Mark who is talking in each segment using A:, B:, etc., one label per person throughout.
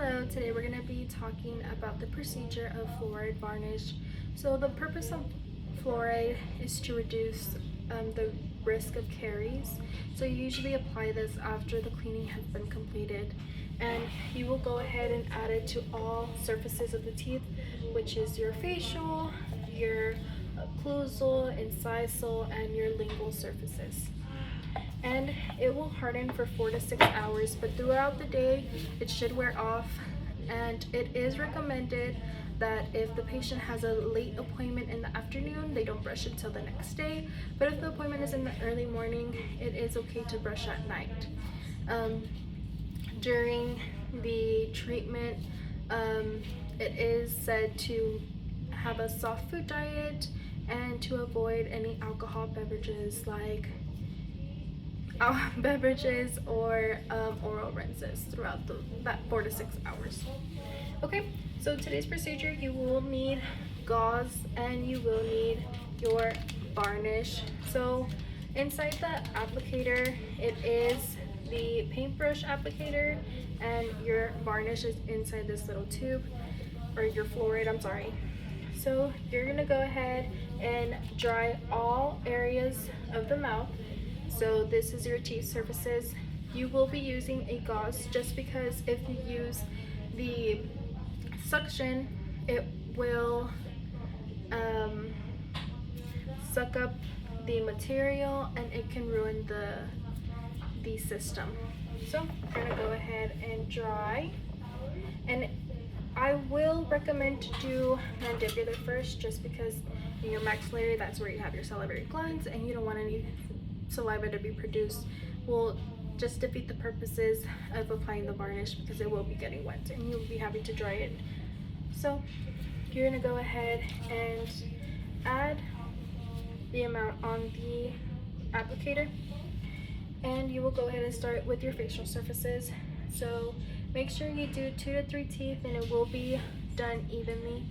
A: Hello, today we're going to be talking about the procedure of fluoride varnish. So the purpose of fluoride is to reduce the risk of caries. So you usually apply this after the cleaning has been completed, and you will go ahead and add it to all surfaces of the teeth, which is your facial, your occlusal, incisal, and your lingual surfaces. And it will harden for 4 to 6 hours, but throughout the day it should wear off. And it is recommended that if the patient has a late appointment in the afternoon, they don't brush until the next day. But if the appointment is in the early morning, it is okay to brush at night. During the treatment, it is said to have a soft food diet and to avoid any alcohol beverages like beverages or oral rinses throughout that 4 to 6 hours. Okay, so today's procedure, you will need gauze and you will need your varnish. So inside the applicator, it is the paintbrush applicator, and your varnish is inside this little tube, or your fluoride, I'm sorry. So you're gonna go ahead and dry all areas of the mouth. So this is your teeth surfaces. You will be using a gauze just because if you use the suction, it will suck up the material and it can ruin the system. So we're gonna go ahead and dry, and I will recommend to do mandibular first just because in your maxillary, that's where you have your salivary glands, and you don't want any saliva to be produced. Will just defeat the purposes of applying the varnish because it will be getting wet and you'll be having to dry it. So you're gonna go ahead and add the amount on the applicator, and you will go ahead and start with your facial surfaces. So make sure you do 2 to 3 teeth, and it will be done evenly.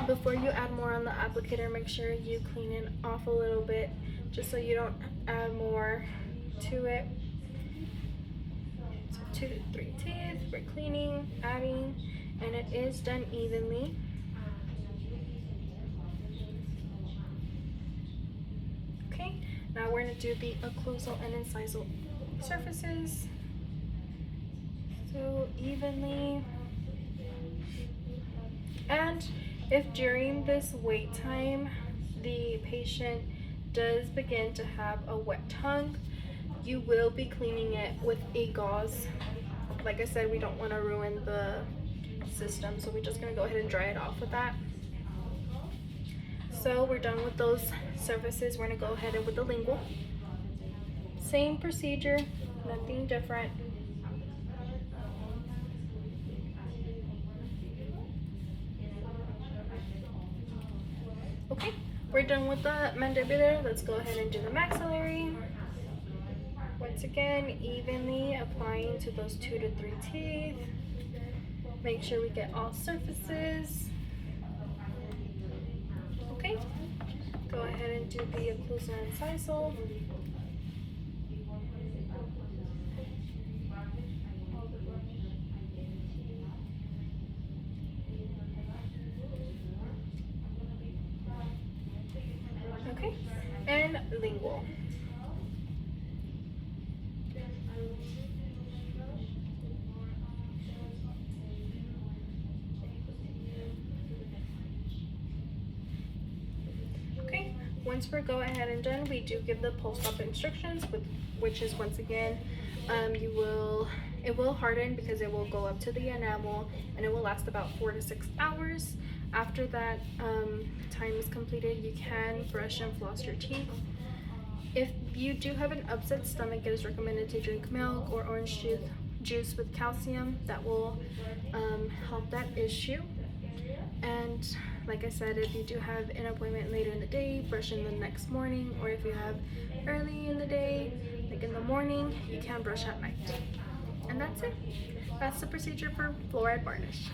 A: Before you add more on the applicator, make sure you clean it off a little bit just so you don't add more to it. So 2 to 3 teeth, we're cleaning, adding, and it is done evenly. Okay, now we're going to do the occlusal and incisal surfaces. So evenly. And if during this wait time the patient does begin to have a wet tongue, you will be cleaning it with a gauze. Like I said, we don't want to ruin the system, so we're just going to go ahead and dry it off with that. So we're done with those surfaces. We're going to go ahead and with the lingual. Same procedure, nothing different. Okay, we're done with the mandibular. Let's go ahead and do the maxillary. Once again, evenly applying to those 2 to 3 teeth. Make sure we get all surfaces. Okay, go ahead and do the occlusal and incisal. Okay, and lingual. Okay, once we're go ahead and done, we do give the post-op instructions, which is once again, it will harden because it will go up to the enamel, and it will last about 4 to 6 hours. After that time is completed, you can brush and floss your teeth. If you do have an upset stomach, it is recommended to drink milk or orange juice with calcium. That will help that issue. And like I said, if you do have an appointment later in the day, brush in the next morning, or if you have early in the day, like in the morning, you can brush at night. And that's it. That's the procedure for fluoride varnish.